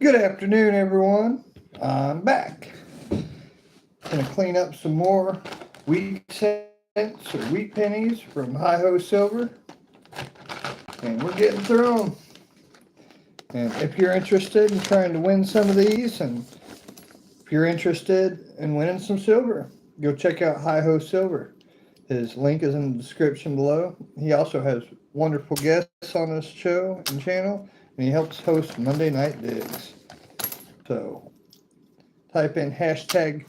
Good afternoon, everyone. I'm back. Gonna clean up some more wheat cents or wheat pennies from HiHoSilver, and we're getting through them. And if you're interested in trying to win some of these, and if you're interested in winning some silver, go check out HiHoSilver. His link is in the description below. He also has wonderful guests on his show and channel, and he helps host Monday Night Digs. So type in hashtag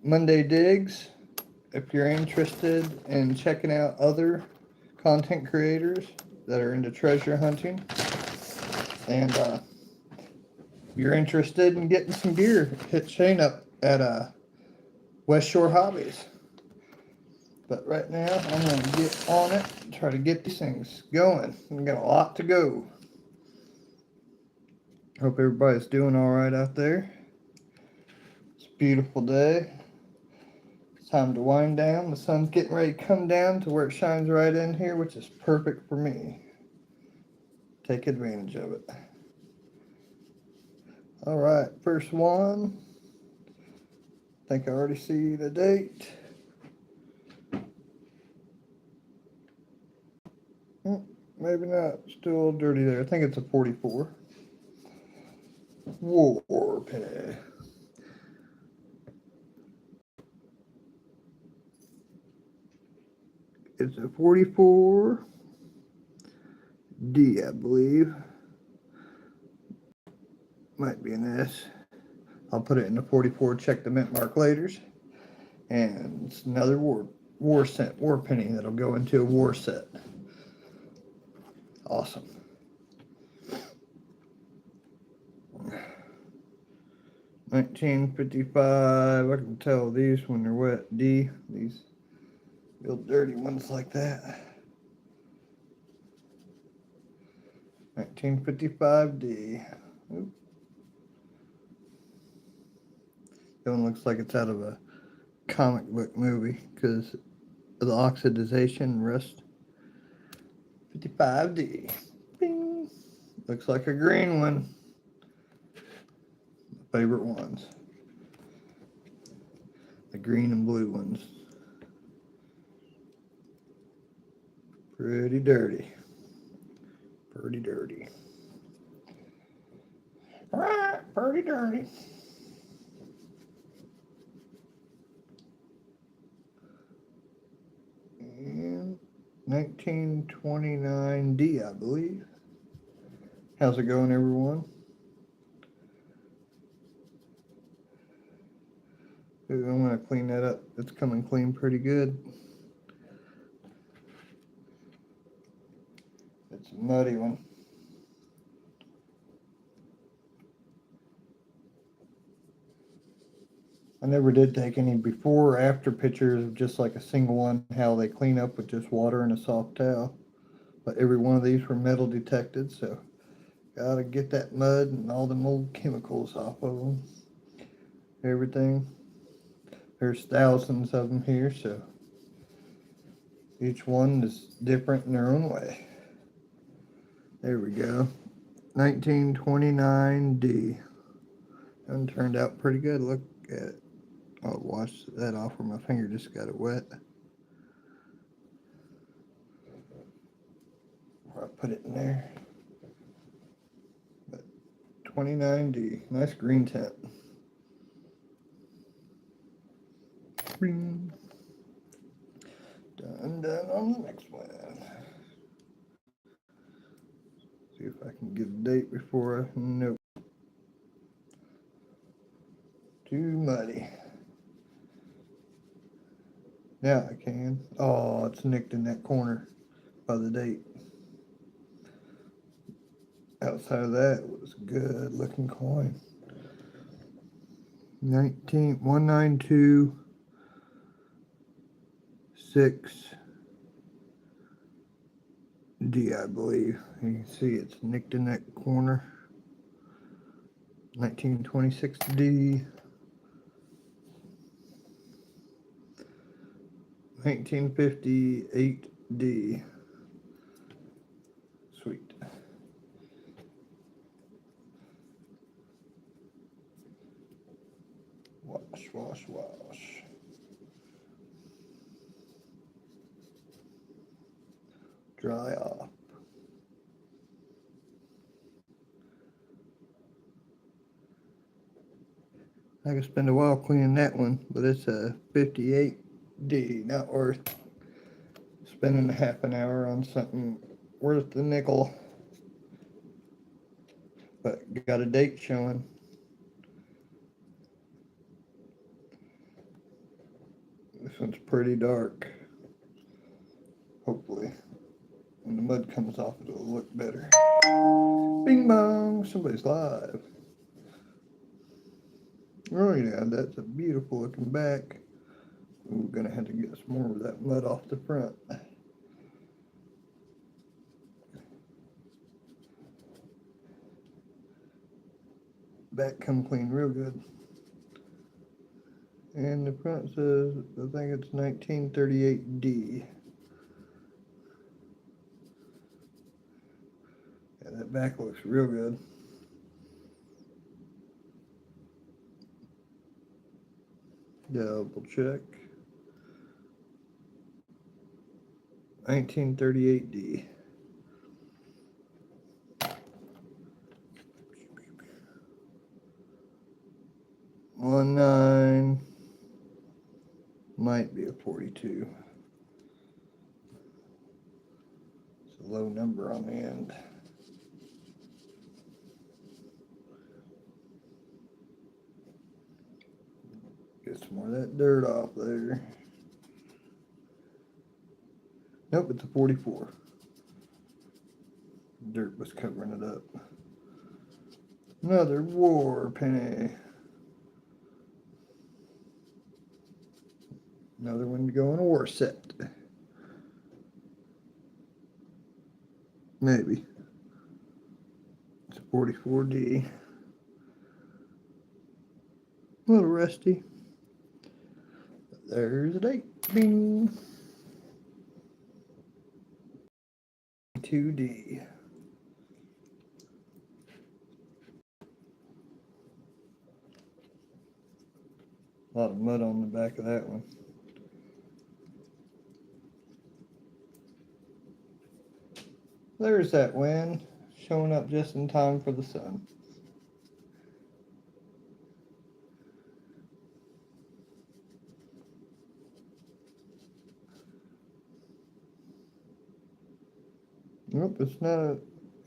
Monday Digs if you're interested in checking out other content creators that are into treasure hunting. And if you're interested in getting some gear, hit Shane up at West Shore Hobbies. But right now, I'm going to get on it and try to get these things going. We've got a lot to go. Hope everybody's doing all right out there. It's a beautiful day. It's time to wind down. The sun's getting ready to come down to where it shines right in here, which is perfect for me. Take advantage of it. All right, first one. I think I already see the date. Maybe not. Still a little dirty there. I think it's a 44. War penny. It's a 44 D, I believe. Might be an S. I'll put it in the 44. Check the mint mark laters. And it's another war penny that'll go into a war set. Awesome. $19.55. I can tell these when they're wet. D. These real dirty ones like that. $19.55 D. Oop. That one looks like it's out of a comic book movie because of the oxidization and rust. 55D. Bing. Looks like a green one. My favorite ones. The green and blue ones. Pretty dirty. Pretty dirty. Alright, pretty dirty. And 1929D, I believe. How's it going, everyone? Ooh, I'm going to clean that up. It's coming clean pretty good. It's a muddy one. I never did take any before or after pictures of just like a single one, how they clean up with just water and a soft towel. But every one of these were metal detected, so gotta get that mud and all the old chemicals off of them. Everything. There's thousands of them here, so each one is different in their own way. There we go. 1929D. That turned out pretty good. Look at it. I'll wash that off where my finger just got it wet. Or I put it in there. But 29D. Nice green tint. Done on the next one. See if I can get a date before I... Nope. Too muddy. Now I can. Oh, it's nicked in that corner by the date. Outside of that, it was a good looking coin. 192 6D, I believe. You can see it's nicked in that corner. 1926D. 1958D. Sweet. wash, wash. Dry off. I could spend a while cleaning that one, but it's a 58D, not worth spending a half an hour on something worth the nickel. But got a date showing. This one's pretty dark. Hopefully, when the mud comes off, it'll look better. Bing bong, somebody's live. Oh yeah, that's a beautiful looking back. We're gonna have to get some more of that mud off the front. Back come clean real good. And the front says, I think it's 1938D. Yeah, that back looks real good. Double check. 1938D. One nine. Might be a 42. It's a low number on the end. Get some more of that dirt off there. Nope, it's a 44. Dirt was covering it up. Another war penny. Another one to go in a war set. Maybe. It's a 44D. A little rusty. There's the date. Bing. 2D. A lot of mud on the back of that one. There's that wind showing up just in time for the sun. Nope, it's not a,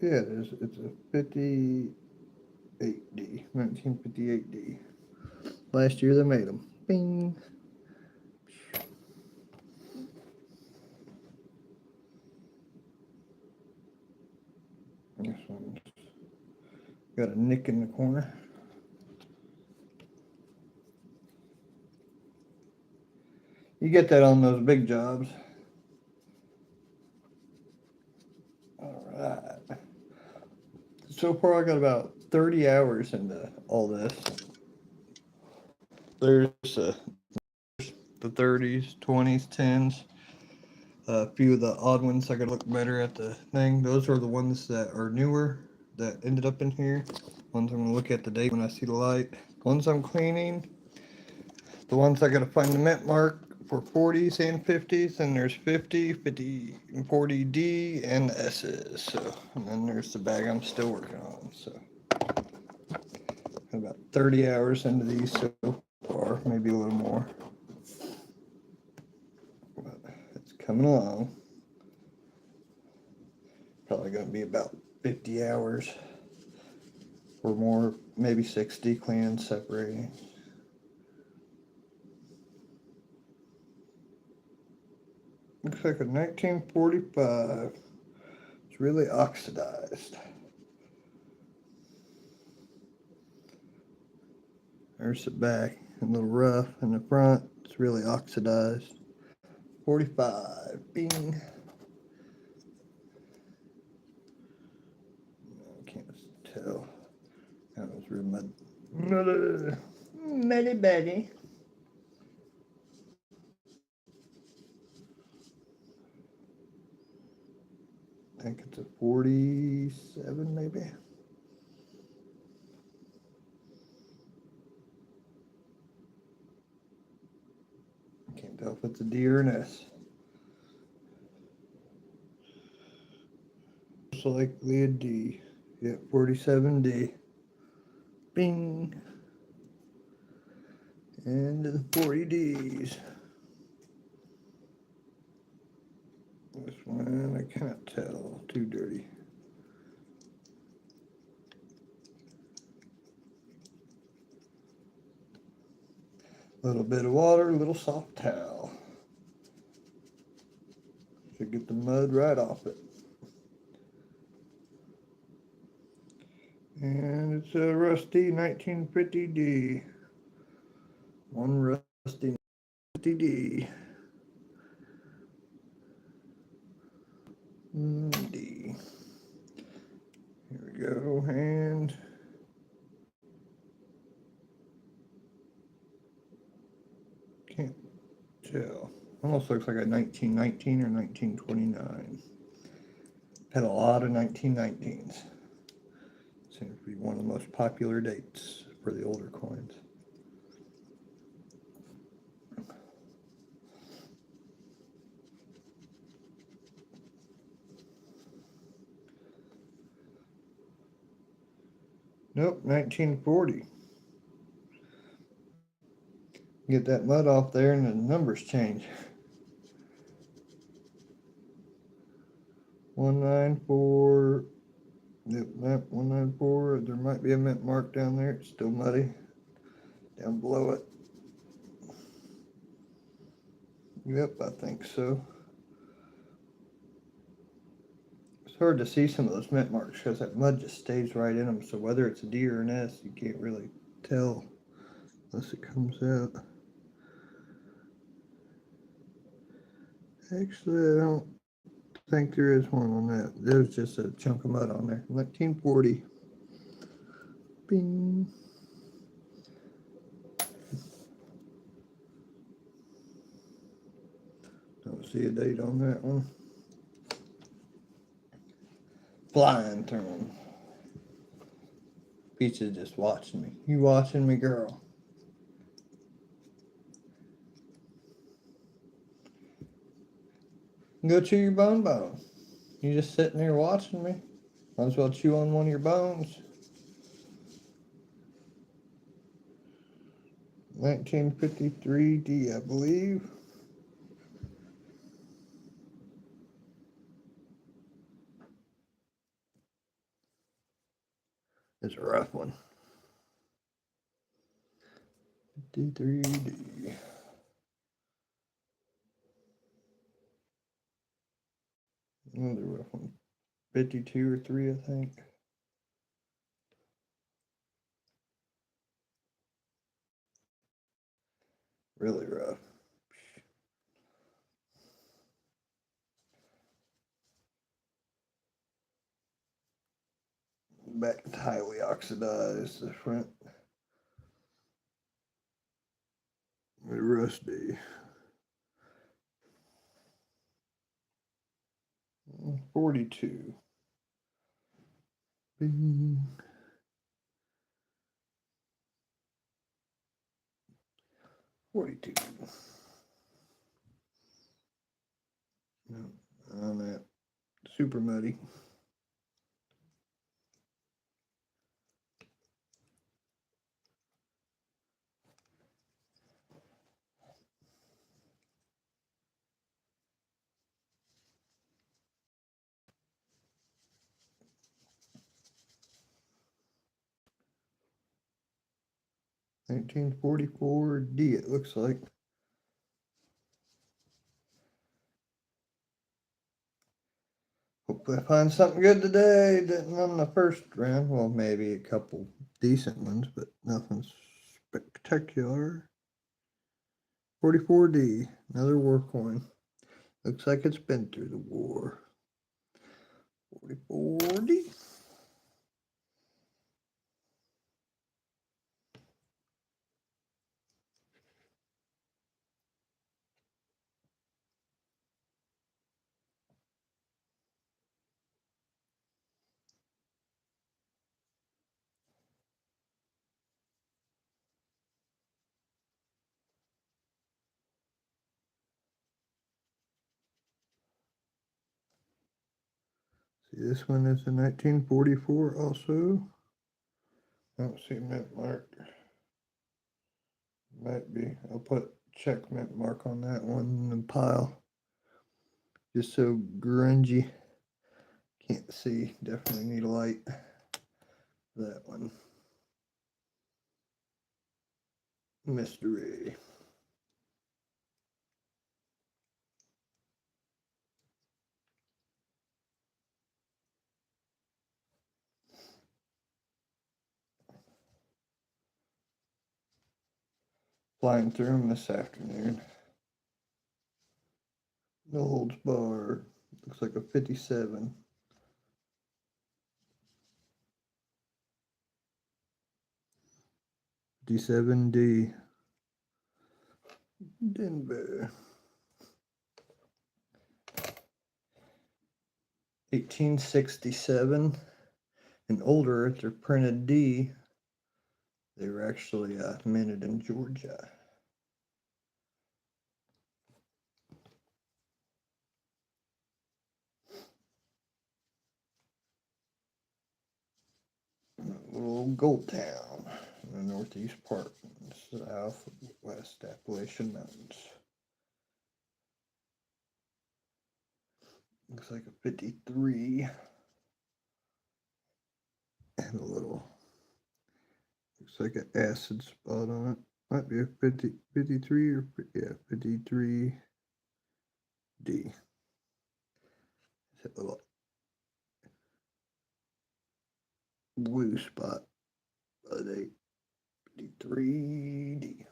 yeah, it is. It's a 58D, 1958D. Last year they made them. Bing. This one's got a nick in the corner. You get that on those big jobs. Alright. So far I got about 30 hours into all this. There's the 30s, 20s, 10s. A few of the odd ones I gotta look better at the thing. Those are the ones that are newer that ended up in here. Ones I'm gonna look at the date when I see the light. Ones I'm cleaning. The ones I gotta find the mint mark for 40s and 50s. And there's 50, 50, and 40D and the S's. So, and then there's the bag I'm still working on. So, about 30 hours into these so far, maybe a little more. But it's coming along. Probably going to be about 50 hours or more, maybe 60 cleaning, separating. Looks like a 1945. It's really oxidized. There's the back, a little rough in the front. It's really oxidized. 45. Bing. I can't tell. That was real muddy Betty. I think it's a 47 maybe. tell if it's a D or an S. Most likely a D. Yep, 47D. Bing. And the 40Ds. This one I cannot tell. Too dirty. A little bit of water, a little soft towel. Should get the mud right off it. And it's a rusty 1950D. One rusty 1950D. D. Here we go, and can't tell. Almost looks like a 1919 or 1929. Had a lot of 1919s. Seems to be one of the most popular dates for the older coins. Nope, 1940. Get that mud off there and the numbers change. 194. Yep, 194. There might be a mint mark down there. It's still muddy. Down below it. Yep, I think so. It's hard to see some of those mint marks because that mud just stays right in them. So whether it's a D or an S, you can't really tell unless it comes out. Actually, I don't think there is one on that. There's just a chunk of mud on there. 1940. Bing. Don't see a date on that one. Flying through them. Peach is just watching me. You watching me, girl? Go chew your bone. You just sitting there watching me. Might as well chew on one of your bones. 1953D, I believe. It's a rough one. 53D. Another rough one. 52 or 3, I think. Really rough. Back is highly oxidized. The front. Rusty. 42. Bing. 42. No, on that. Super muddy. 1944D, it looks like. Hopefully I find something good today. Didn't on the first round. Well, maybe a couple decent ones, but nothing spectacular. 44D, another war coin. Looks like it's been through the war. 44D. See, this one is a 1944 also. I don't see a mint mark. Might be. I'll put check mint mark on that one in the pile. Just so grungy. Can't see. Definitely need a light. That one. Mystery. Flying through them this afternoon. No holds barred. Looks like a 57. D7D. Denver. 1867 and older. If they're printed D, they were actually minted in Georgia. Little gold town in the northeast part, southwest Appalachian Mountains. Looks like a 53 and a little, looks like an acid spot on it. Might be a 53 or, yeah, 53D. It's a little blue spot, but a 53D.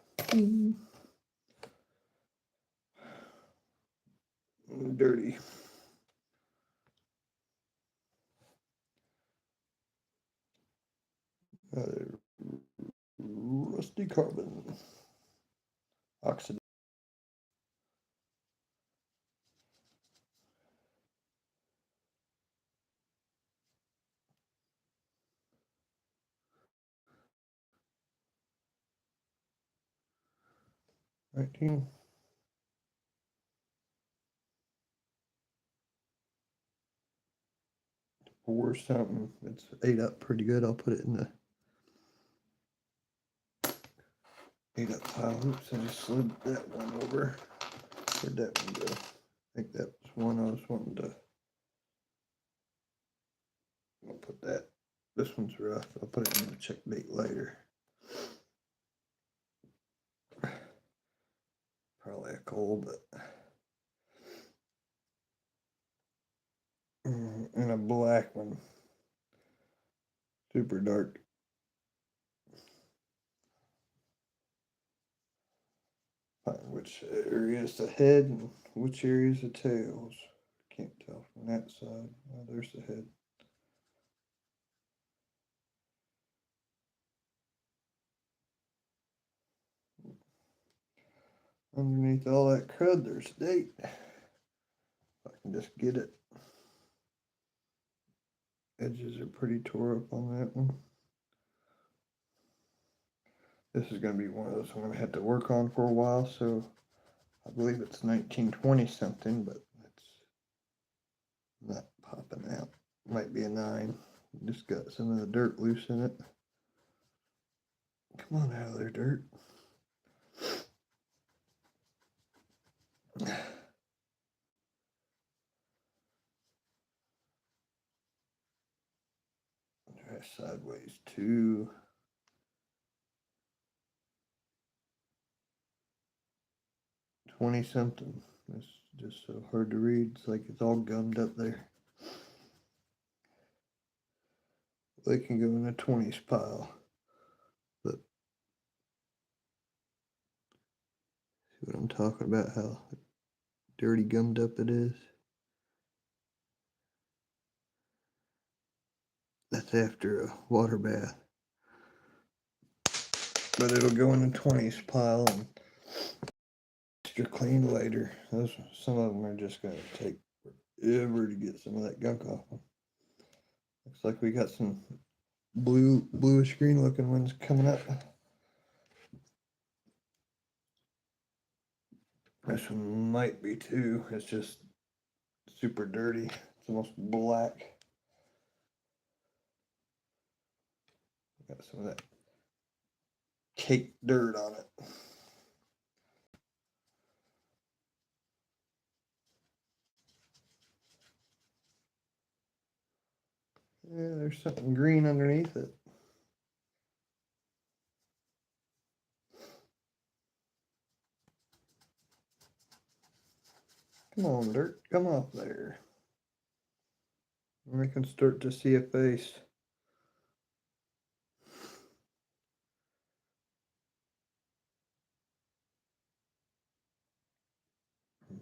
Dirty. Rusty carbon. Oxide. $19. Or something. It's ate up pretty good. I'll put it in the ate up pile. Oops, I just slid that one over. Where'd that one go? I think that was one I was wanting to. I'll put that. This one's rough. I'll put it in the check bait later. Probably a coal, but and a black one. Super dark. Find which area is the head and which area is the tails. Can't tell from that side. Oh, there's the head. Underneath all that crud, there's date. If I can just get it. Edges are pretty tore up on that one. This is going to be one of those I'm going to have to work on for a while, so I believe it's 1920 something, but it's not popping out. Might be a 9. Just got some of the dirt loose in it. Come on out of there, dirt. Try sideways 2. 20 something. It's just so hard to read. It's like it's all gummed up there. They can go in the 20s pile. But see what I'm talking about, how dirty gummed up it is. That's after a water bath. But it'll go in the 20s pile and extra clean later. Some of them are just going to take forever to get some of that gunk off them. Looks like we got some bluish green looking ones coming up. This one might be too. It's just super dirty. It's almost black. Got some of that cake dirt on it. Yeah, there's something green underneath it. Come on, dirt, come off there. And we can start to see a face.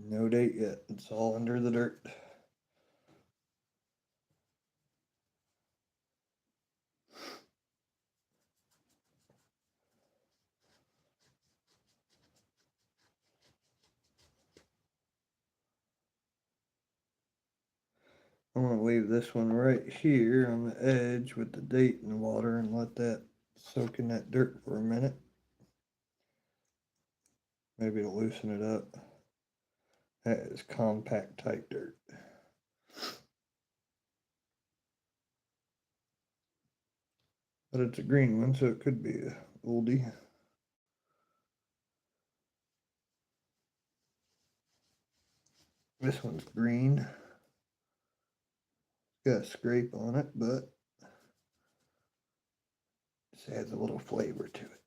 No date yet. It's all under the dirt. I'm going to leave this one right here on the edge with the date in the water and let that soak in that dirt for a minute. Maybe it'll loosen it up. That is compact type dirt. But it's a green one, so it could be a oldie. This one's green. Got a scrape on it, but it adds a little flavor to it.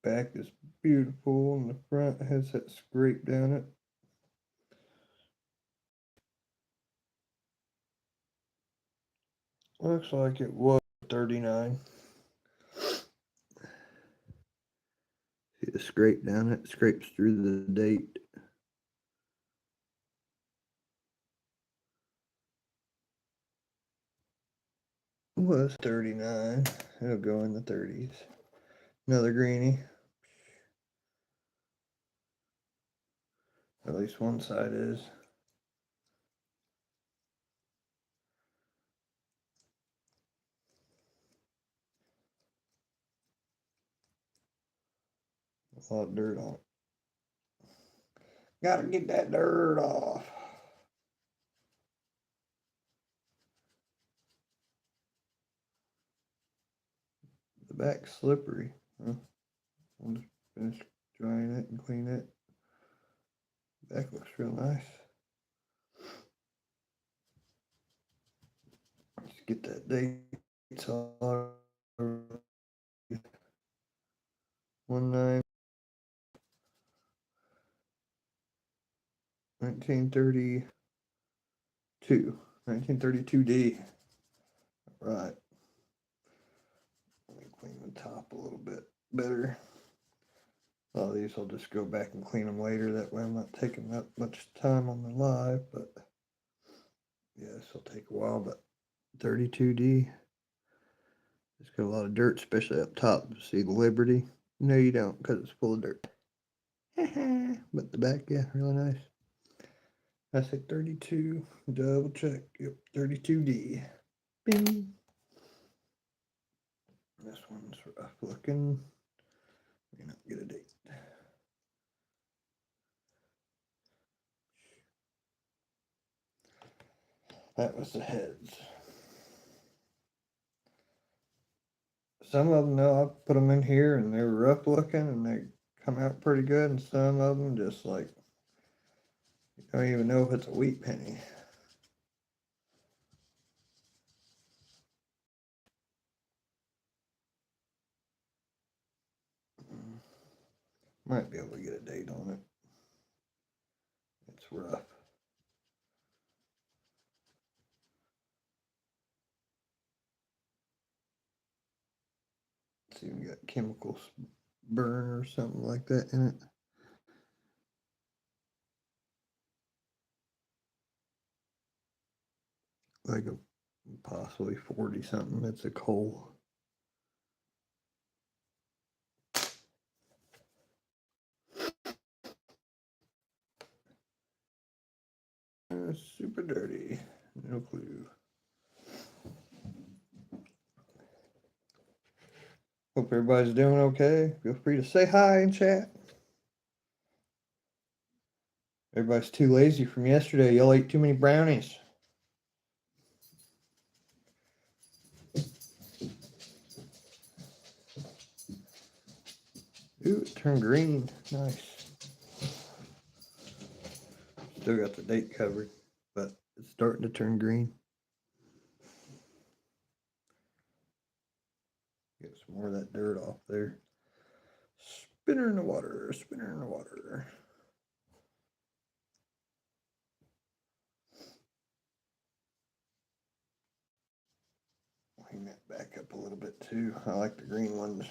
Back is beautiful, and the front has that scrape down it. Looks like it was 39. See the scrape down it? Scrapes through the date. It was 39. It'll go in the 30s. Another greenie. At least one side is. A lot of dirt on it. Gotta get that dirt off. The back's slippery. Huh? I'll just finish drying it and clean it. Back looks real nice. Just get that date on 1932D. Right. Let me clean the top a little bit better. A lot of these I'll just go back and clean them later. That way I'm not taking that much time on the live, but yeah, this will take a while. But 32D, it's got a lot of dirt, especially up top. See the Liberty? No, you don't, because it's full of dirt. But the back, yeah, really nice. I said 32. Double check. Yep, 32D. Bing. This one's rough looking. May not get a date. That was the heads. Some of them, though, I put them in here and they were rough looking and they come out pretty good. And some of them just like, you don't even know if it's a wheat penny. Might be able to get a date on it. It's rough. It's even got chemicals burn or something like that in it. Like a possibly 40 something. It's a coal. Super dirty. No clue. Hope everybody's doing okay. Feel free to say hi in chat. Everybody's too lazy from yesterday. Y'all ate too many brownies. Ooh, it turned green. Nice. Still got the date covered, but it's starting to turn green. Get some more of that dirt off there. Spinner in the water, spinner in the water. Clean that back up a little bit too. I like the green ones.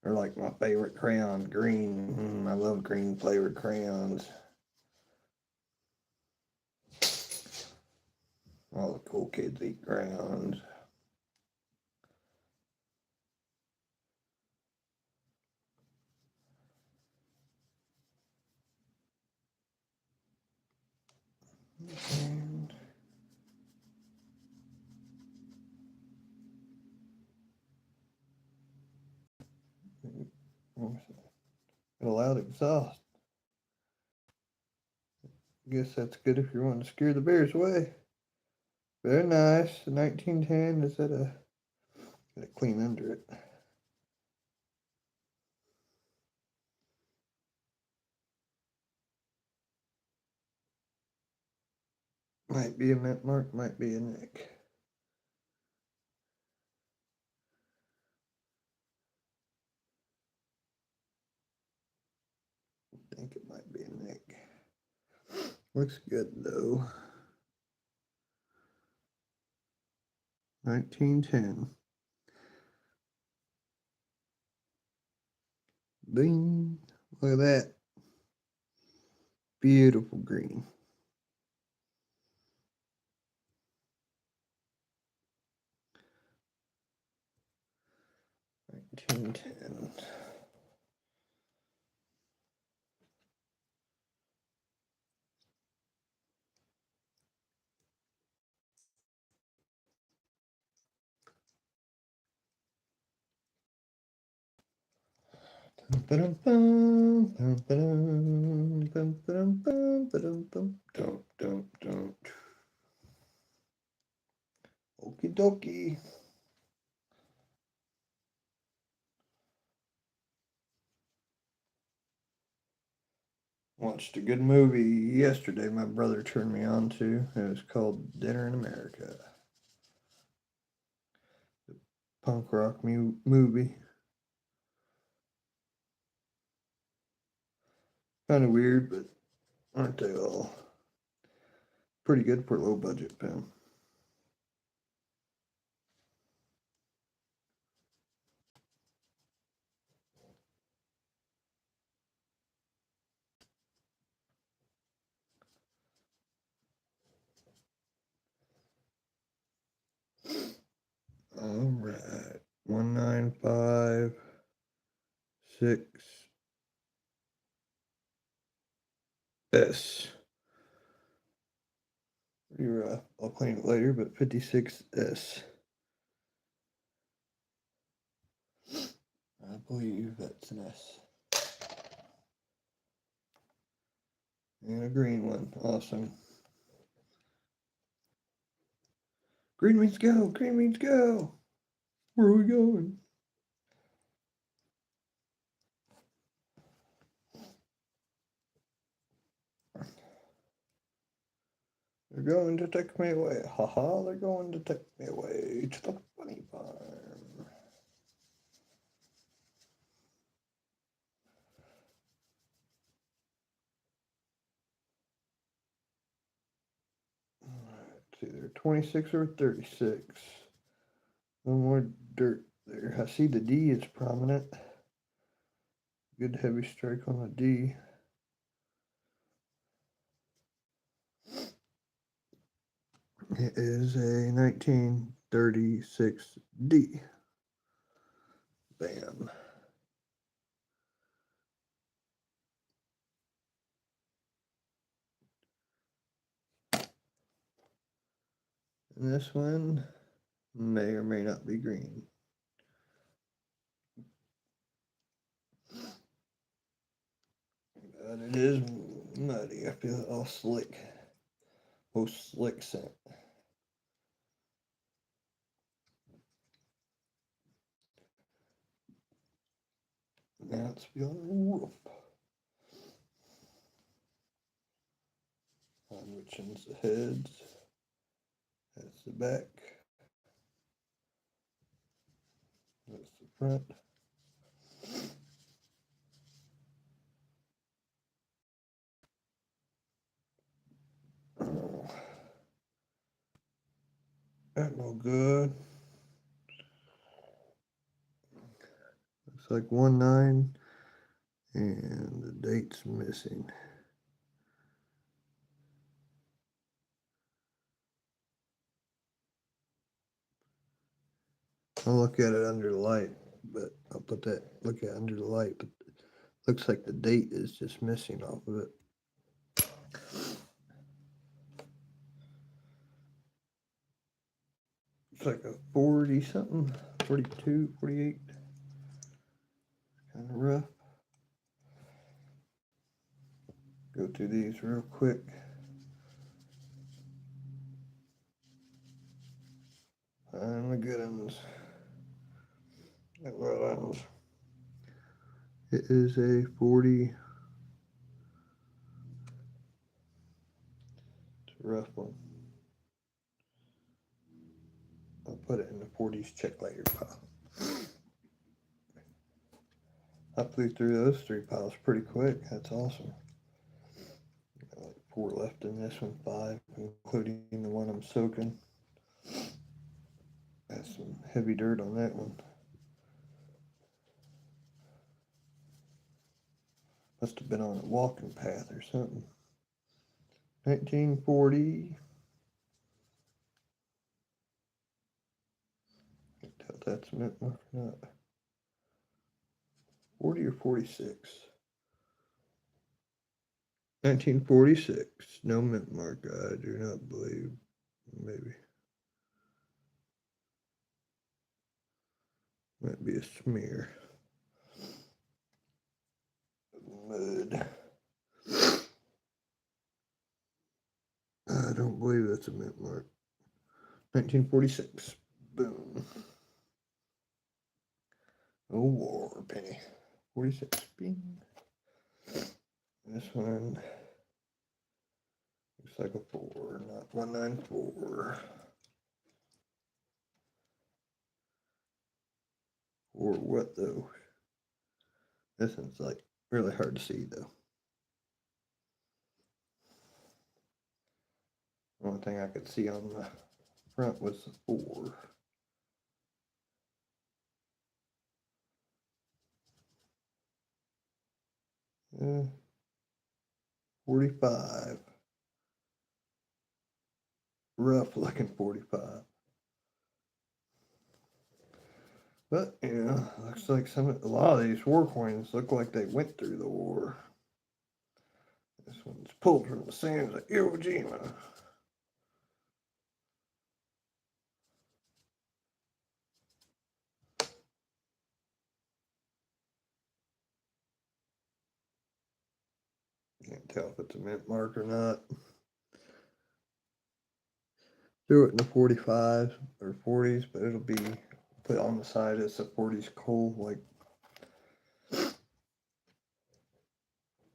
They're like my favorite crayon, green. I love green flavored crayons. All the cool kids eat crayons. And a loud exhaust. I guess that's good if you want to scare the bears away. Very nice. 1910. Is that a... Gotta clean under it. Might be a mint mark, might be a nick. I think it might be a nick. Looks good though. 1910. Bing. Look at that. Beautiful green. 1910. Okie dokie. Watched a good movie yesterday my brother turned me on to. It was called Dinner in America. The punk rock movie. Kind of weird, but aren't they all? Pretty good for a low budget film. All right. 195.6S. Pretty rough. I'll clean it later, but 56S. I believe that's an S. And a green one. Awesome. Green means go. Green means go. Where are we going? They're going to take me away. Haha, they're going to take me away to the funny farm. It's either 26 or 36. No more dirt there. I see the D is prominent. Good heavy strike on the D. It is a 1936 D. Bam. And this one may or may not be green. But it is muddy. I feel all slick. Oh, slick scent. Now it's beyond the roof. Which one's the heads? That's the back. That's the front. Oh, that no good. Looks like 1/9, and the date's missing. I'll look at it under the light, but I'll look at it under the light, but looks like the date is just missing off of it. It's like a 40 something, 42, 48. Kind of rough. Go through these real quick. Find the good ones. It is a 40. It's a rough one. I'll put it in the 40s check later pile. I flew through those 3 piles pretty quick. That's awesome. Got like 4 left in this one, 5, including the one I'm soaking. Got some heavy dirt on that one. Must have been on a walking path or something. 1940. Can't tell if that's mint mark or not. 40 or 46. 1946. No mint mark, I do not believe. Maybe. Might be a smear. Mud. I don't believe that's a mint mark. 1946. Boom. Oh, war penny. 46. Bing. This one looks like a 4, not 194. Or what though? This one's like really hard to see though. The only thing I could see on the front was the 4. 45. Rough looking 45. But yeah, looks like a lot of these war coins look like they went through the war. This one's pulled from the sands of Iwo Jima. Can't tell if it's a mint mark or not. Threw it in the 45s or 40s, but it'll be put on the side as a 40s coal. Like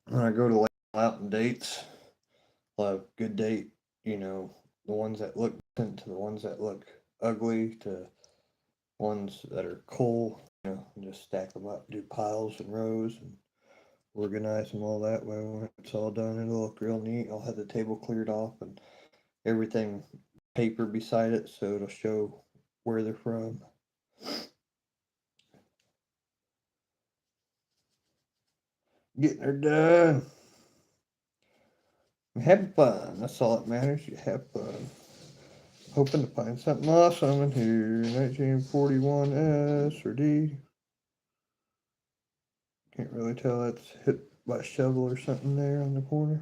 when I go to lay out in dates, I'll have good date, you know, the ones that look decent to the ones that look ugly to ones that are coal, you know, and just stack them up, do piles and rows and organize them all that way. When it's all done, it'll look real neat. I'll have the table cleared off and everything paper beside it so it'll show where they're from. Getting her done. Have fun. That's all that matters. You have fun. Hoping to find something awesome in here. 1941 S or D. Can't really tell. That's hit by a shovel or something there on the corner.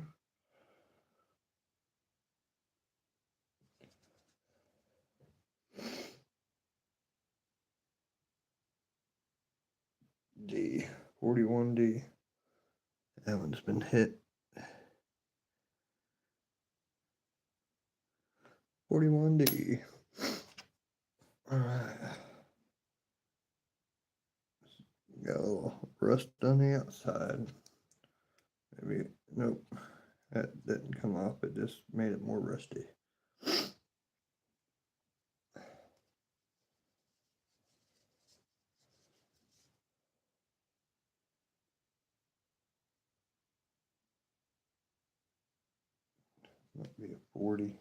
D. 41D. That one's been hit. 41D. Alright. Got a little rust on the outside. Maybe, nope, that didn't come off, it just made it more rusty. Might be a 40.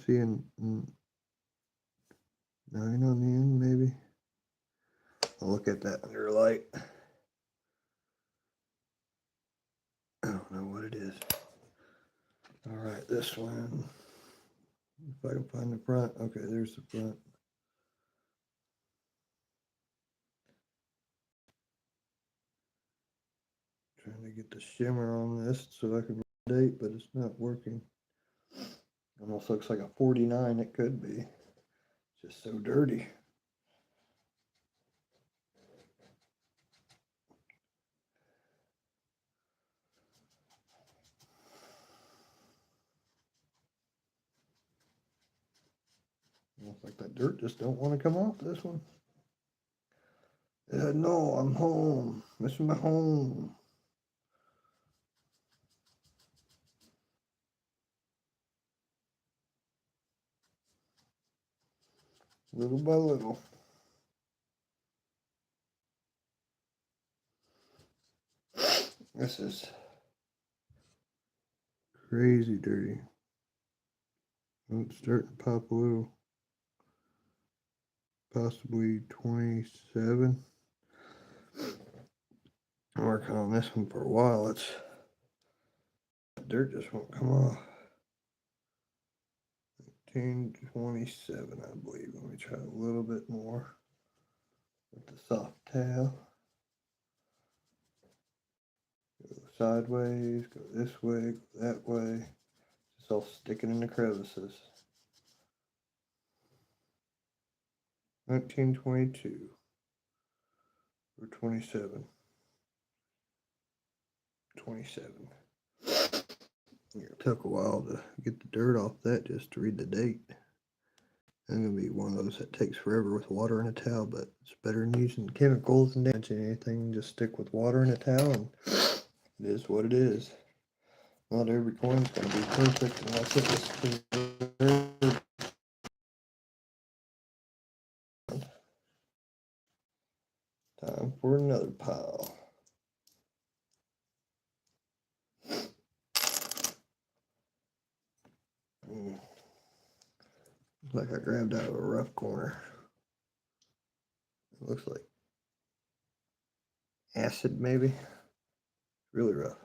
See a 9 on the end, maybe. I'll look at that under light. I don't know what it is. All right, this one. If I can find the front. Okay, there's the front. Trying to get the shimmer on this so I can date, but it's not working. Almost looks like a 49. It could be. It's just so dirty. Almost like that dirt just don't want to come off this one. No, I'm home. This is my home. Little by little. This is crazy dirty. Oh, it's starting to pop a little. Possibly 27. I'm working on this one for a while. It's dirt just won't come off. 1927, I believe. Let me try a little bit more with the soft towel. Go sideways, go this way, go that way. It's all sticking in the crevices. 1922 or 27. 27. It took a while to get the dirt off that just to read the date. I'm going to be one of those that takes forever with water in a towel, but it's better than using chemicals and damaging anything. Just stick with water in a towel, and it is what it is. Not every coin's going to be perfect unless it was preserved. Time for another pile. Like I grabbed out of a rough corner. It looks like acid, maybe. Really rough.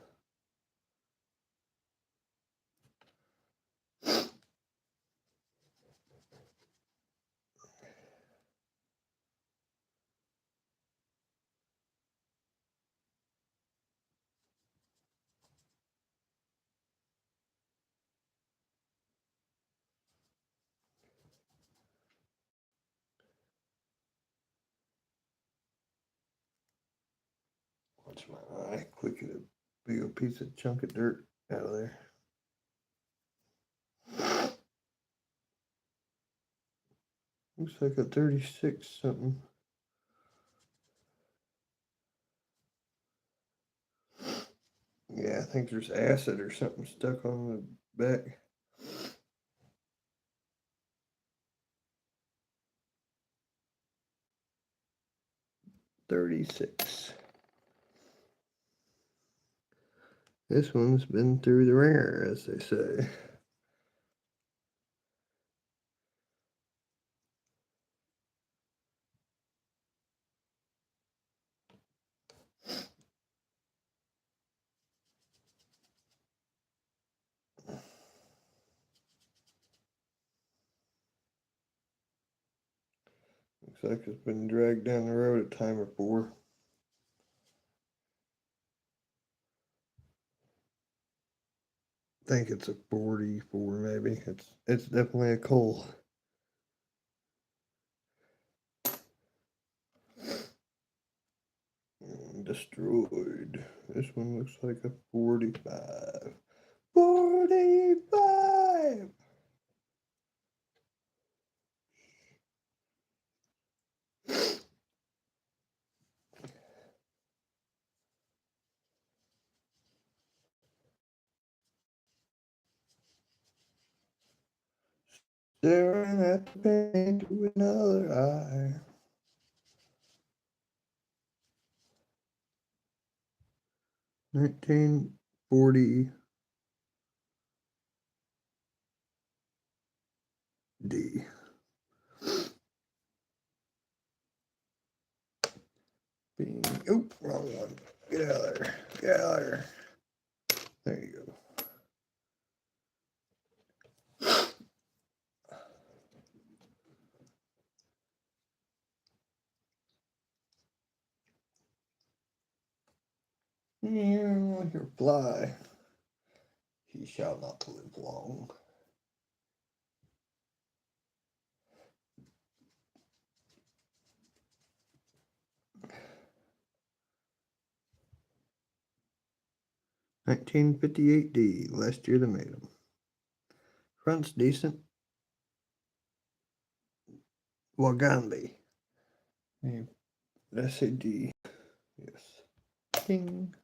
Watch my eye. Quick get a big old piece of chunk of dirt out of there. Looks like a 36 something. Yeah, I think there's acid or something stuck on the back. $36. This one's been through the ringer, as they say. Looks like it's been dragged down the road a time or four. I think it's a 44 maybe. It's definitely a coal. Destroyed. This one looks like a 45. 45! alive. Staring at the paint with another eye. $19.40 D. Bing. Oop, wrong one. Get out of there. Get out of there. There you go. Your fly. He shall not live long. $19.58 D. Last year they made them. Front's decent. Wagambi. Did I say D? Yes. Ding.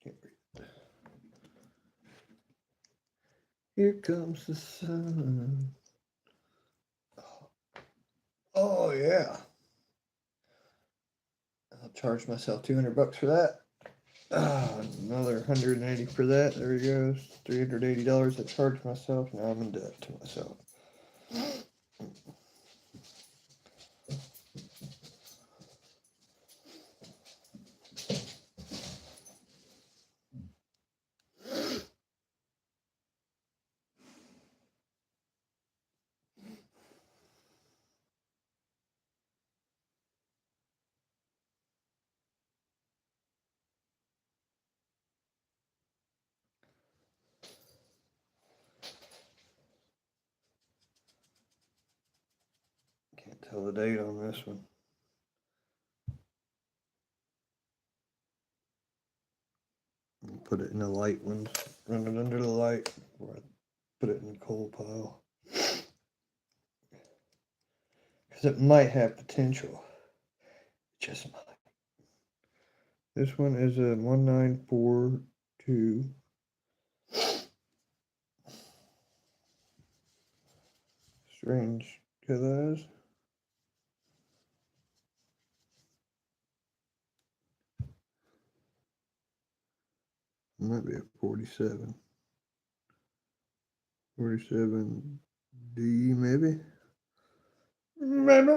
Can't read it. Here comes the sun. Oh yeah. I'll charge myself $200 for that. Another $180 for that. There he goes. $380 I charged myself. Now I'm in debt to myself. Can't tell the date on this one. Put it in the light ones. Run it under the light before I put it in the coal pile. Because it might have potential. It just might. This one is a 1942. Strange colors. Might be a 47. 47 D maybe? Maybe.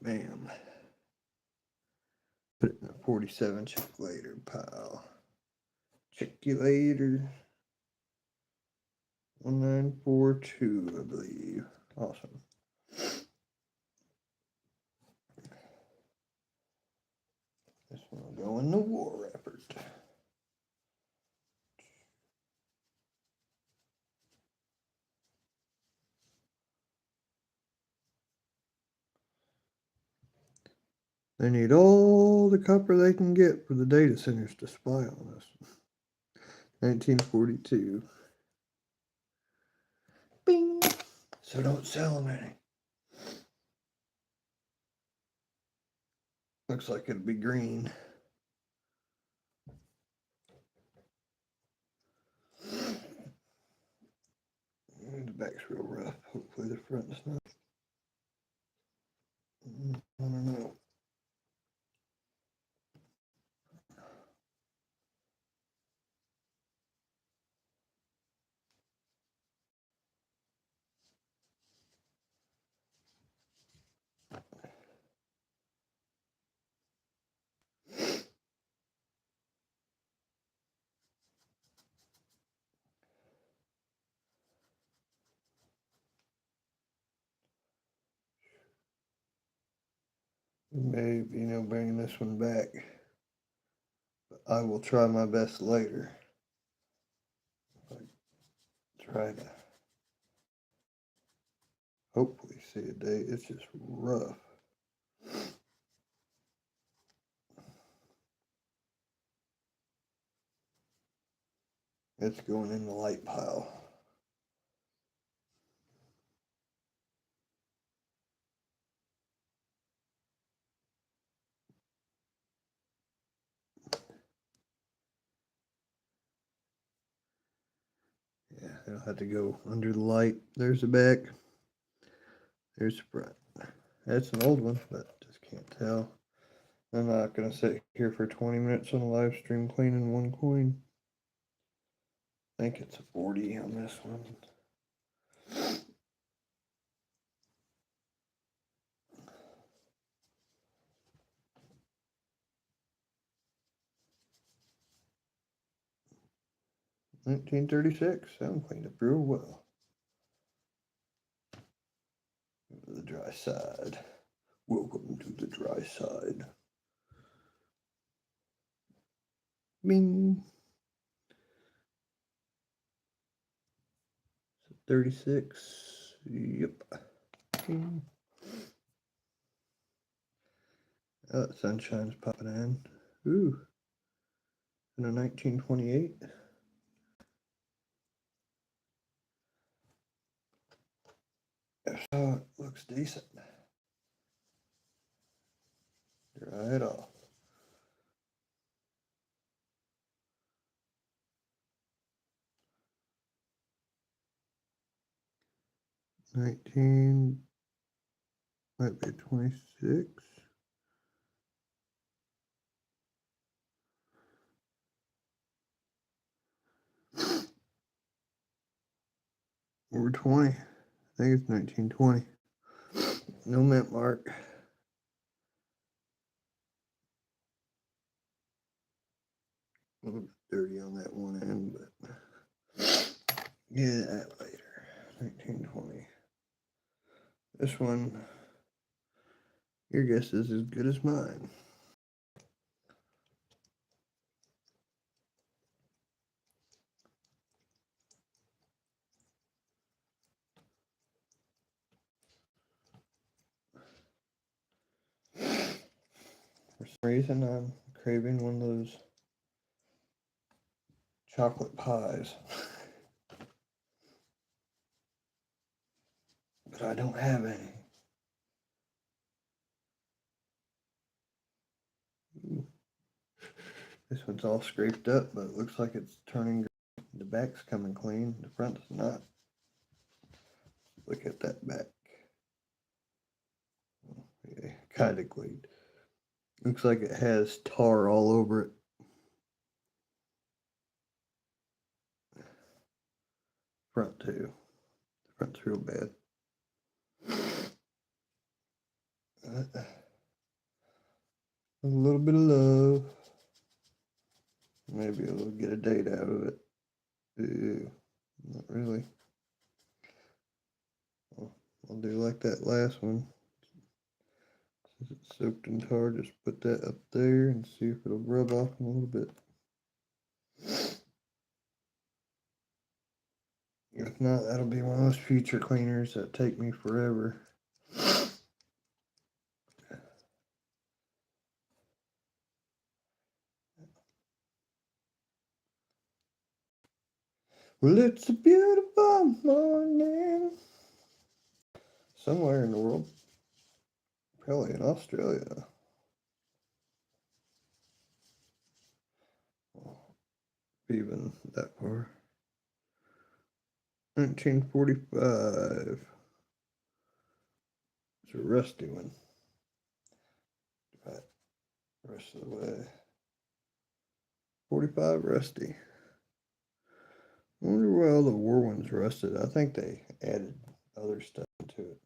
Bam. Put it in a 47, check later pile. Check you later. 1942, I believe. Awesome. This one will go in the war effort. They need all the copper they can get for the data centers to spy on us. 1942. Bing! So don't sell them any. Looks like it'd be green. The back's real rough. Hopefully the front's not. I don't know. Maybe, bring this one back. But I will try my best later. Try to hopefully see a day. It's just rough. It's going in the light pile. Yeah, it'll have to go under the light. There's the back. There's the front. That's an old one, but just can't tell. I'm not going to sit here for 20 minutes on a live stream cleaning one coin. I think it's a 40 on this one. $19.36. That one cleaned up real well. Go to the dry side. Welcome to the dry side. Bing. 36. Yep. Bing. Oh, that sunshine's popping in. Ooh. And a 1928. Oh, it looks decent. Dry it off. Might be 26. Or 20. I think it's 1920. No mint mark. A little bit dirty on that one end, but yeah, that later. 1920. This one, your guess is as good as mine. For some reason, I'm craving one of those chocolate pies. But I don't have any. Ooh. This one's all scraped up, but it looks like it's turning green. The back's coming clean. The front's not. Look at that back. Oh, yeah, kind of clean. Looks like it has tar all over it. Front too. The front's real bad. A little bit of love. Maybe we'll get a date out of it. Ew, not really. I'll do like that last one. Since it's soaked in tar, just put that up there and see if it'll rub off a little bit. If not, that'll be one of those future cleaners that take me forever. Well, it's a beautiful morning. Somewhere in the world. Probably in Australia. Even that far. 1945. It's a rusty one. Right. Rest of the way. 45 rusty. I wonder why all the war ones rusted. I think they added other stuff to it.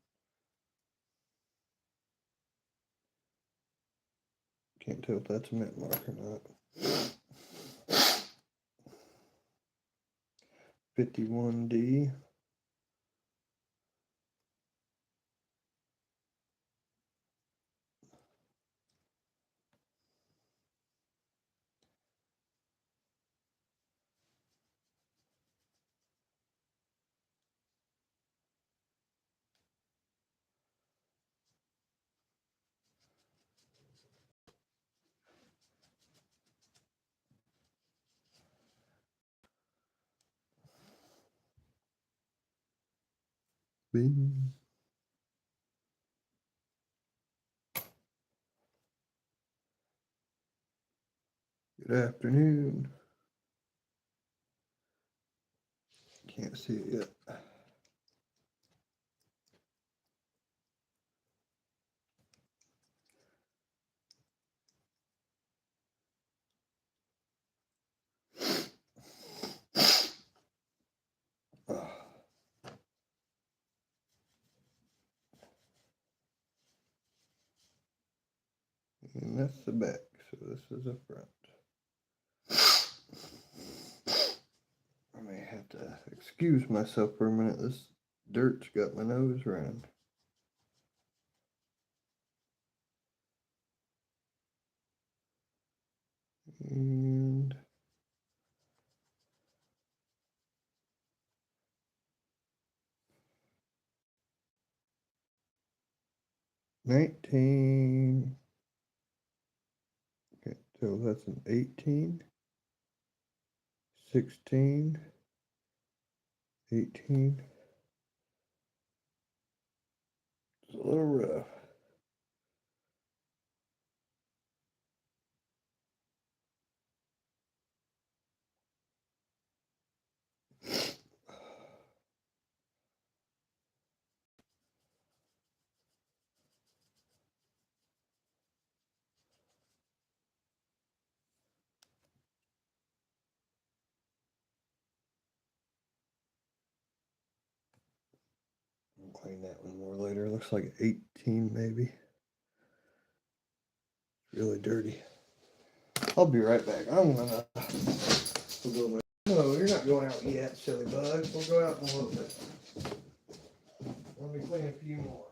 Can't tell if that's a mint mark or not. 51D. Bing. Good afternoon. Can't see it yet. And that's the back, so this is the front. I may have to excuse myself for a minute. This dirt's got my nose running. And $19. Okay, so that's an 18, 16, 18. It's a little rough. I'll clean that one more later. Looks like 18 maybe. Really dirty. I'll be right back. I'm gonna go. No, you're not going out yet, silly bug. We'll go out in a little bit. Let me clean a few more.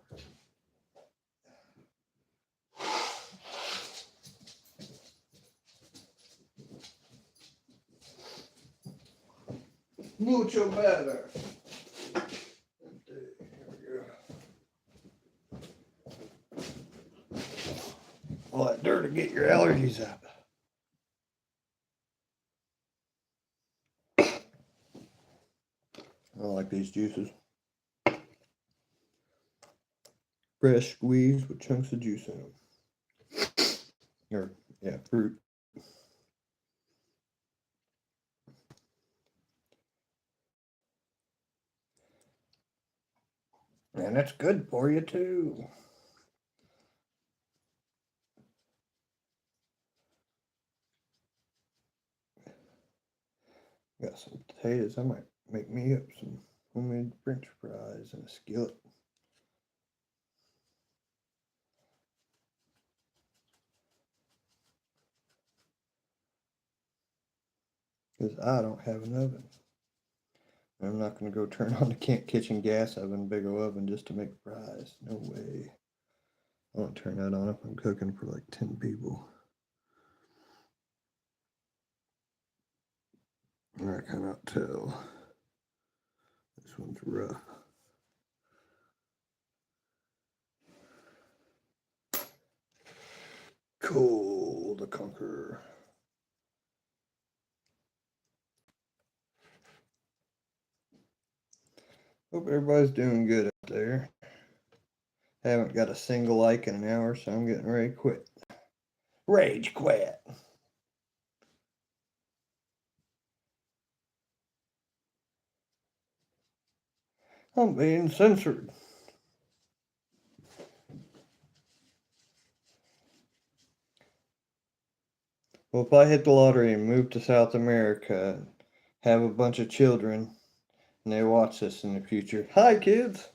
Mucho better. Here we go. All that dirt to get your allergies up. I like these juices. Fresh squeezed with chunks of juice in them. Or, yeah, fruit. And that's good for you too. Got some potatoes. I might make me up some homemade French fries in a skillet. Because I don't have an oven. I'm not going to go turn on the kitchen gas oven, big oven, just to make fries. No way. I won't turn that on if I'm cooking for like 10 people. I cannot tell. This one's rough. Cool, the Conqueror. Hope everybody's doing good up there. Haven't got a single like in an hour, so I'm getting ready to quit. Rage quit. I'm being censored. Well, if I hit the lottery and move to South America and have a bunch of children and they watch this in the future, hi kids,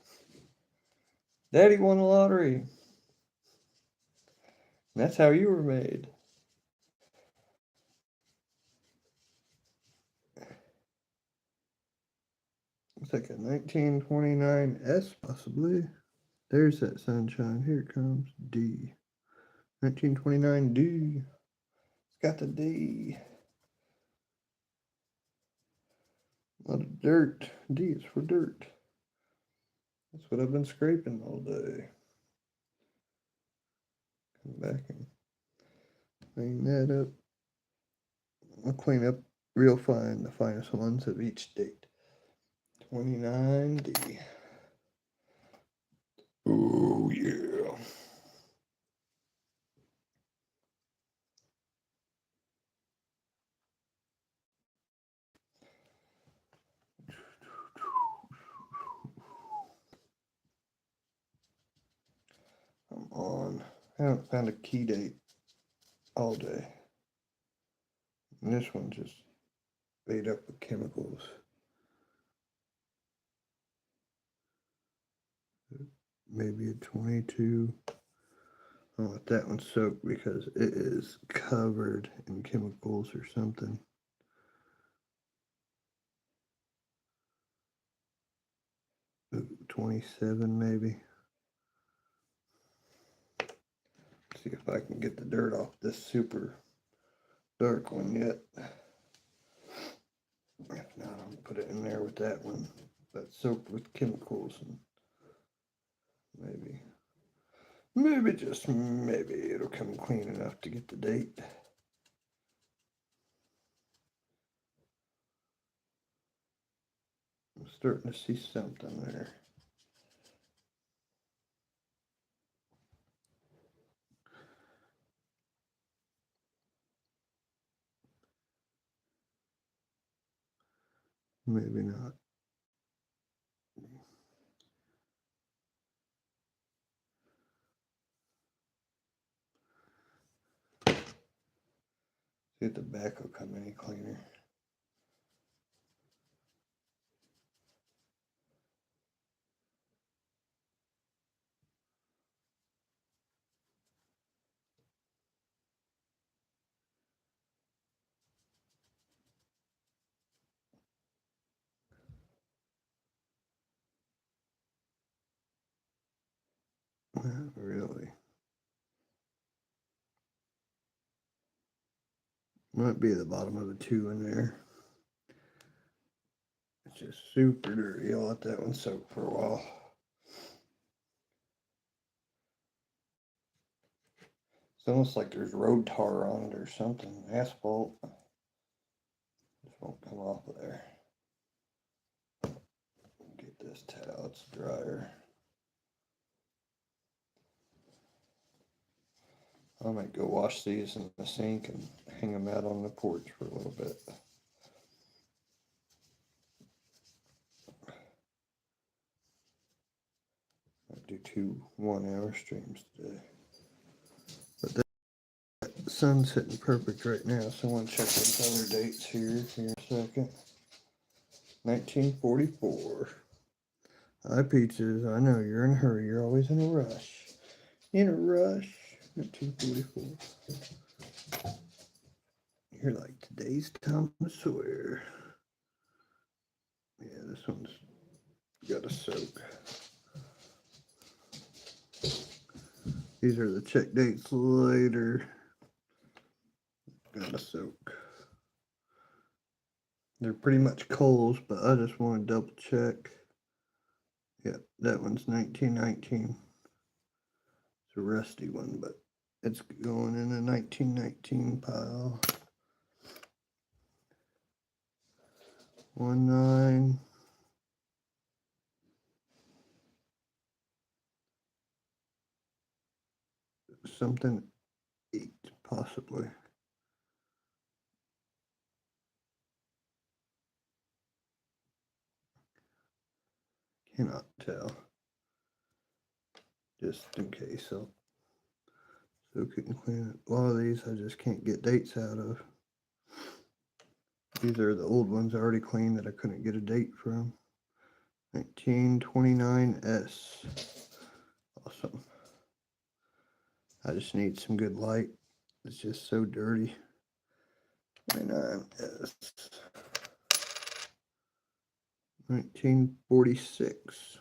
Daddy won the lottery. And that's how you were made. It's like a 1929 S, possibly. There's that sunshine. Here it comes. D. 1929 D. It's got the D. A lot of dirt. D is for dirt. That's what I've been scraping all day. Come back and clean that up. I'll clean up real fine the finest ones of each date. 29D. on. I haven't found a key date all day. And this one just made up with chemicals. Maybe a 22. I'll let that one soak because it is covered in chemicals or something. Ooh, 27 maybe. See if I can get the dirt off this super dark one yet. If not, I'll put it in there with that one that's soaked with chemicals, and maybe just maybe it'll come clean enough to get the date. I'm starting to see something there. Maybe not. See if the back will come any cleaner. Not really. Might be at the bottom of a 2 in there. It's just super dirty. I'll let that one soak for a while. It's almost like there's road tar on it or something. Asphalt. Just won't come off of there. Get this towel, it's drier. I might go wash these in the sink and hang them out on the porch for a little bit. I'll do 2 1-hour streams today. But the sun's hitting perfect right now, so I want to check those other dates here in a second. 1944. Hi, Peaches. I know you're in a hurry. You're always in a rush. In a rush. 1944. You're like today's Tom Sawyer. Yeah, this one's got to soak. These are the check dates later. Got to soak. They're pretty much Kohl's, but I just want to double check. Yeah, that one's 1919. It's a rusty one, but it's going in the 1919 pile. 19 something 8 possibly. Cannot tell. Just in case, so soak it and clean it. A lot of these I just can't get dates out of. These are the old ones I already cleaned that I couldn't get a date from. 1929S. Awesome. I just need some good light. It's just so dirty. 29S. 1946. It's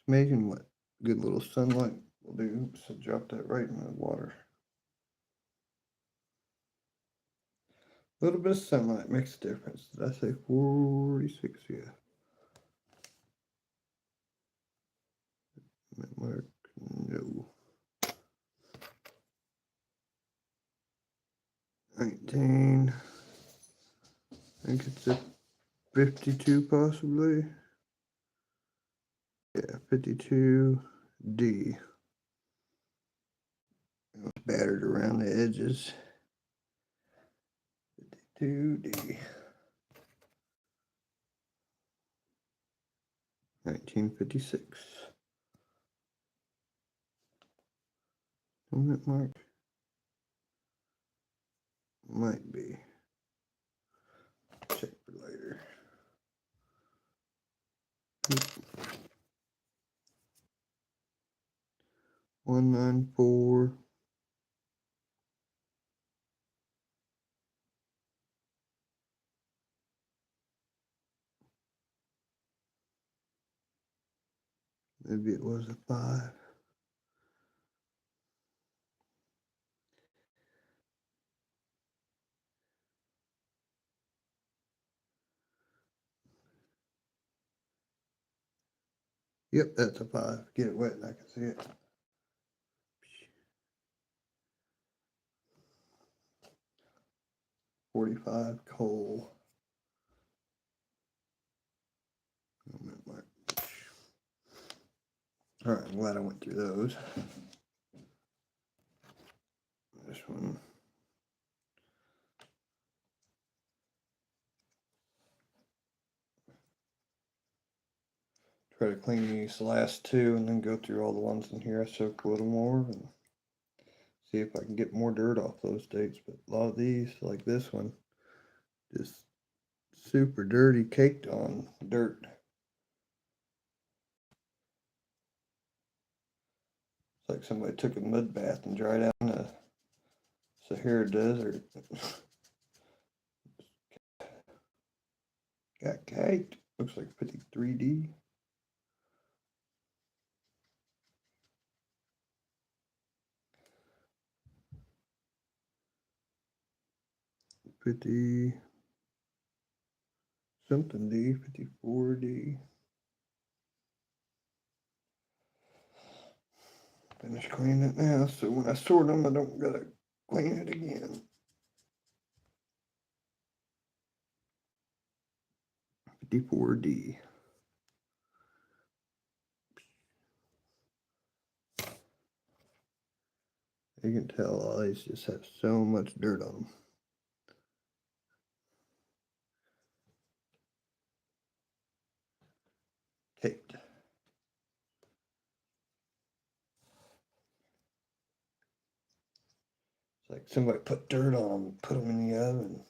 amazing what good little sunlight will do. So drop that right in the water. A little bit of sunlight makes a difference. Did I say 46? Yeah. Mark? No. 19. I think it's a 52 possibly. Yeah, 52D. It's battered around the edges. 52D. 1956. Limit mark. Might be. Check for later. Oop. 194. Maybe it was a 5. Yep, that's a 5. Get it wet and I can see it. $45 coal. All right, I'm glad I went through those. This one. Try to clean these last two and then go through all the ones in here I soak a little more and see if I can get more dirt off those dates. But a lot of these, like this one, just super dirty, caked on dirt. It's like somebody took a mud bath and dried out in the Sahara Desert. Got caked. Looks like 53D. $50 something D, 54D. Finish cleaning it now, so when I sort them, I don't gotta clean it again. 54D. You can tell all these just have so much dirt on them. Caked. It's like somebody put dirt on them, put them in the oven.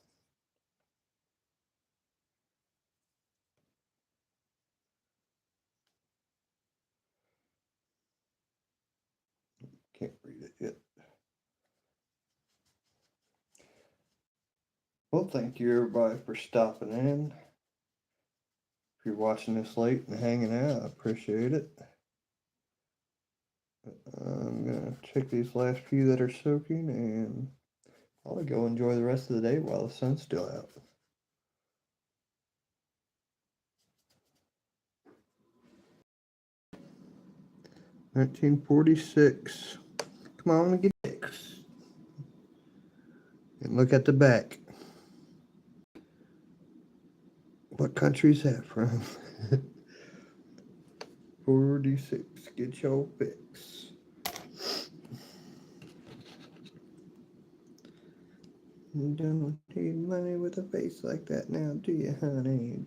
Can't read it yet. Well, thank you everybody for stopping in. If you're watching this late and hanging out, I appreciate it. I'm gonna check these last few that are soaking and I'll go enjoy the rest of the day while the sun's still out. $19.46. Come on and get it. And look at the back. What country's that from? 46. Get your fix. You don't need money with a face like that now, do you, honey?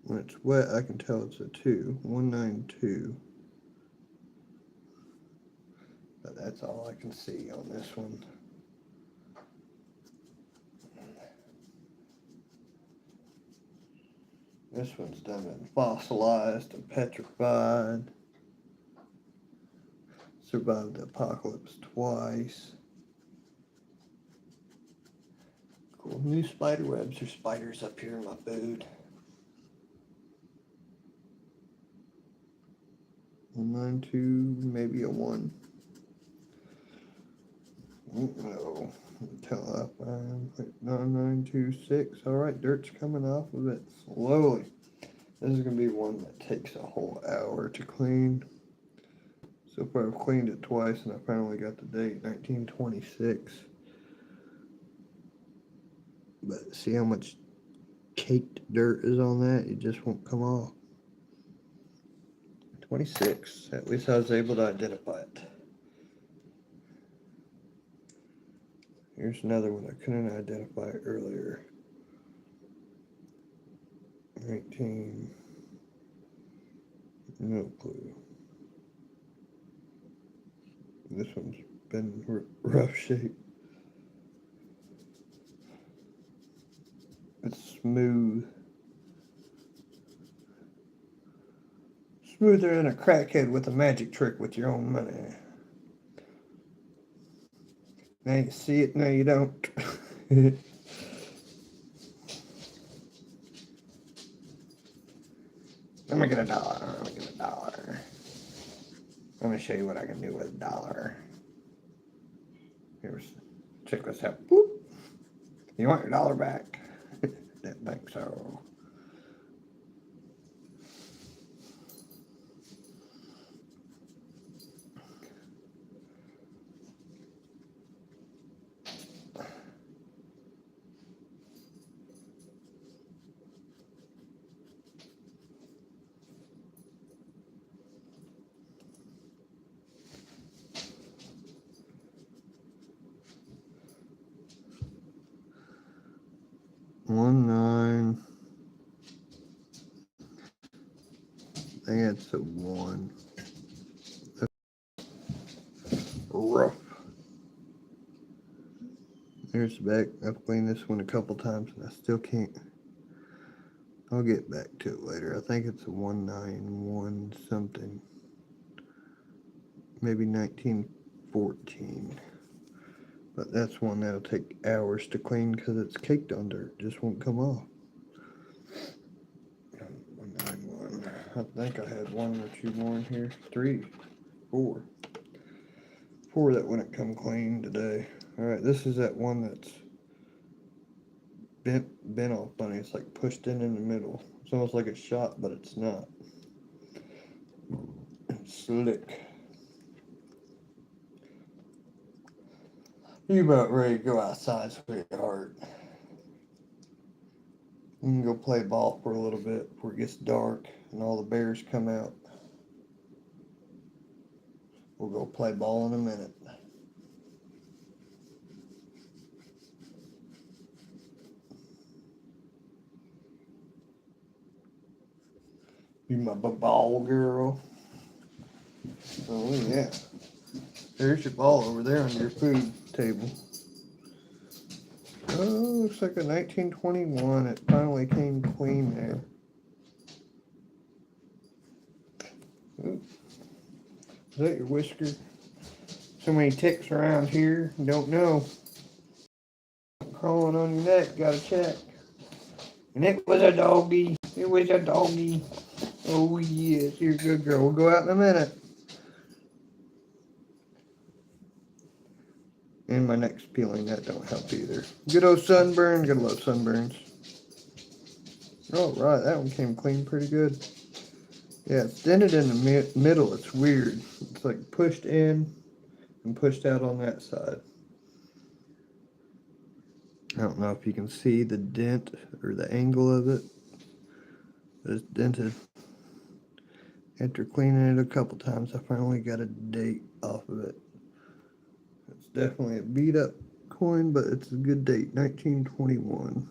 When it's wet, I can tell it's a 2. 192. But that's all I can see on this one. This one's done been fossilized and petrified. Survived the apocalypse twice. Cool new spider webs or spiders up here in my food. 192, maybe a 1. No, until 9926. All right, dirt's coming off of it slowly. This is gonna be one that takes a whole hour to clean. So far, I've cleaned it twice, and I finally got the date, 1926. But see how much caked dirt is on that? It just won't come off. 26. At least I was able to identify it. Here's another one I couldn't identify earlier. 19. No clue. this one's been rough shape. It's smooth. Smoother than a crackhead with a magic trick with your own money. Now you see it, now you don't. Let me get $1. Let me get $1. Let me show you what I can do with $1. Here's, check this out. Boop. You want your $1 back? Didn't think so. One nine. I think it's a 1. Rough. There's the back. I've cleaned this one a couple times and I still can't. I'll get back to it later. I think it's a 191 something. Maybe 1914. But that's one that'll take hours to clean because it's caked on dirt. It just won't come off. 191. I think I had 1 or 2 more in here. 3, 4. 4 that wouldn't come clean today. Alright, this is that one that's bent off funny. It's like pushed in the middle. It's almost like it's shot, but it's not. It's slick. You about ready to go outside, sweetheart. You can go play ball for a little bit before it gets dark and all the bears come out. We'll go play ball in a minute. You my ball girl. Oh yeah. There's your ball over there on your food table. Oh, looks like a 1921. It finally came clean there. Ooh. Is that your whisker? So many ticks around here. Don't know. Crawling on your neck. Gotta check. And it was a doggy. It was a doggy. Oh yes, you're a good girl. We'll go out in a minute. And my neck's peeling. That don't help either. Good old sunburn. Gotta love sunburns. Oh right, that one came clean pretty good. Yeah, it's dented in the middle. It's weird. It's like pushed in and pushed out on that side. I don't know if you can see the dent or the angle of it. But it's dented. After cleaning it a couple times, I finally got a date off of it. It's definitely a beat up coin, but it's a good date, 1921.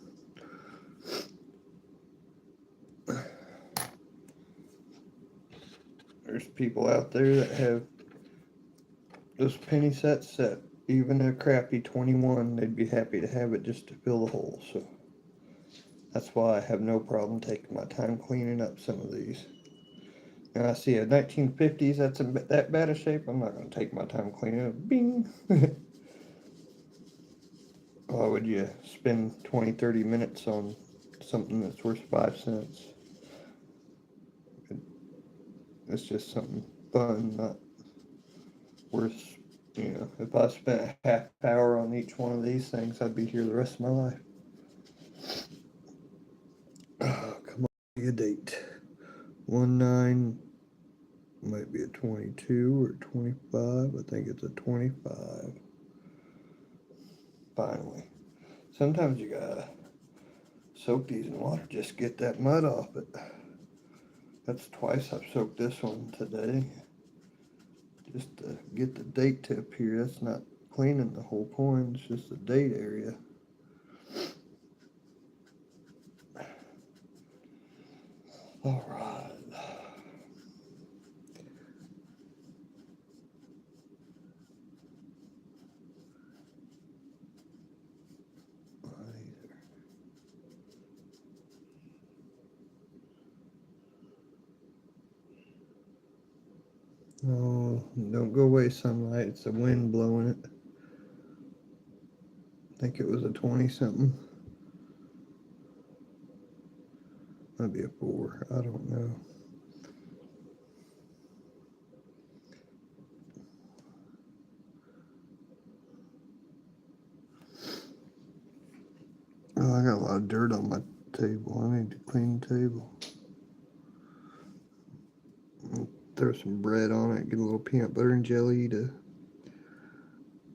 There's people out there that have those penny sets that even a crappy 21, they'd be happy to have it just to fill the hole. So that's why I have no problem taking my time cleaning up some of these. Now I see a 1950s that's in that bad of shape. I'm not going to take my time cleaning it. Bing! Why would you spend 20-30 minutes on something that's worth 5 cents? It's just something fun, not worth, you know, if I spent a half hour on each one of these things, I'd be here the rest of my life. Oh, come on, be a date. 19, might be a 22 or 25. I think it's a 25. Finally. Sometimes you gotta soak these in water, just get that mud off it. That's twice I've soaked this one today. Just to get the date tip here. That's not cleaning the whole coin, it's just the date area. Alright. Oh, don't go away, sunlight. It's the wind blowing it. I think it was a 20 something. Might be a 4. I don't know. Oh, I got a lot of dirt on my table. I need to clean the table. Throw some bread on it. Get a little peanut butter and jelly to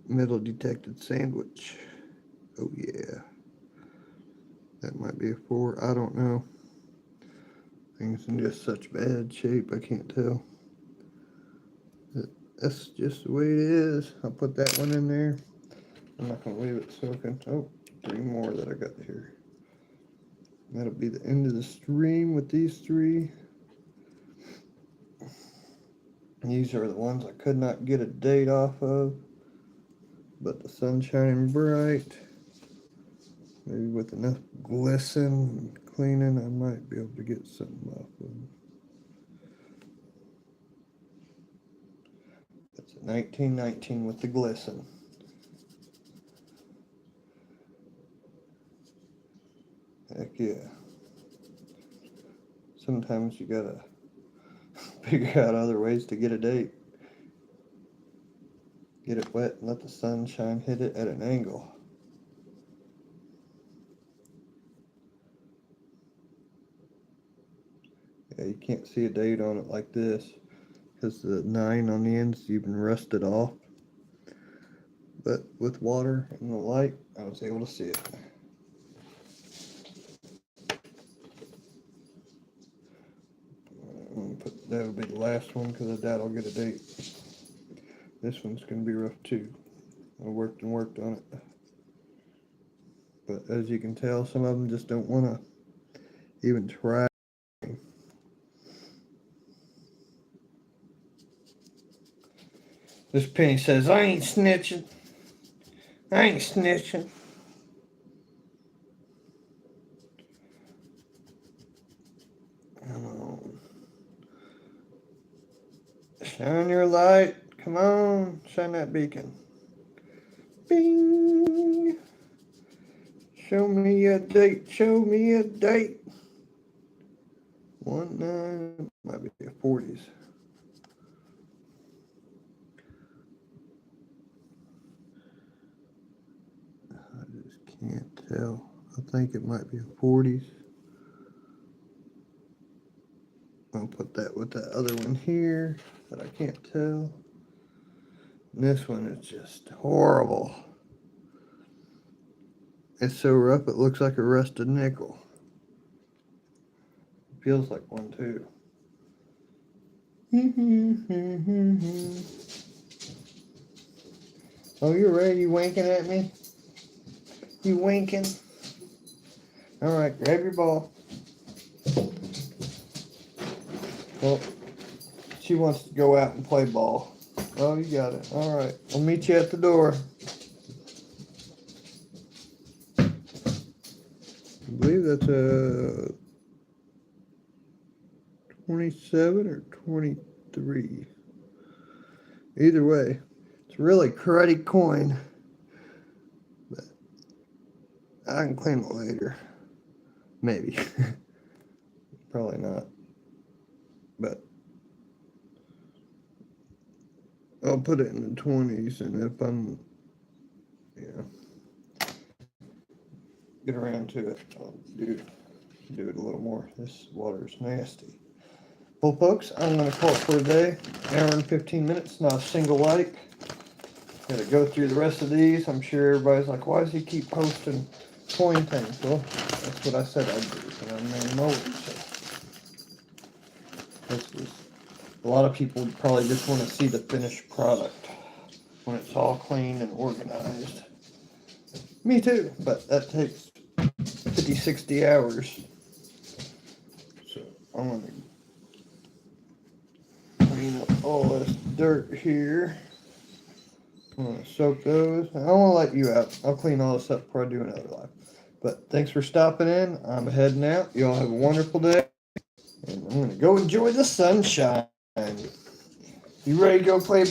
metal detected sandwich. Oh yeah. That might be a 4. I don't know. Things in just such bad shape. I can't tell. That's just the way it is. I'll put that one in there. I'm not going to leave it soaking. Oh, 3 more that I got here. That'll be the end of the stream with these 3. These are the ones I could not get a date off of. But the sun's shining bright. Maybe with enough glisten and cleaning, I might be able to get something off of them. That's a 1919 with the glisten. Heck yeah. Sometimes you gotta figure out other ways to get a date. Get it wet and let the sunshine hit it at an angle. Yeah, you can't see a date on it like this because the 9 on the end's even rusted off. But with water and the light, I was able to see it. That'll be the last one because I doubt I'll get a date. This one's going to be rough too. I worked on it. But as you can tell, some of them just don't want to even try. This penny says, I ain't snitching. I ain't snitching. Shine your light. Come on. Shine that beacon. Bing. Show me a date. Show me a date. 19 might be a 40s. I just can't tell. I think it might be a 40s. I'll put that with that other one here that I can't tell. And this one is just horrible. It's so rough it looks like a rusted nickel. It feels like one too. Oh, you're ready? You winking at me? You winking? All right, grab your ball. Well, she wants to go out and play ball. Oh, you got it. All right, I'll meet you at the door. I believe that's a 27 or 23. Either way, it's a really cruddy coin. But I can clean it later. Maybe. Probably not. But I'll put it in the 20s, and if I'm, get around to it, I'll do it a little more. This water's nasty. Well, folks, I'm going to call it for a day. Hour and 15 minutes, not a single like. Got to go through the rest of these. I'm sure everybody's like, why does he keep posting coin things? Well, that's what I said I'd do, and I'm in mode. So a lot of people probably just want to see the finished product when it's all clean and organized. Me too, but that takes 50, 60 hours. So I'm going to clean up all this dirt here. I'm going to soak those. I don't want to let you out. I'll clean all this up before I do another live. But thanks for stopping in. I'm heading out. You all have a wonderful day. And I'm going to go enjoy the sunshine. You ready to go play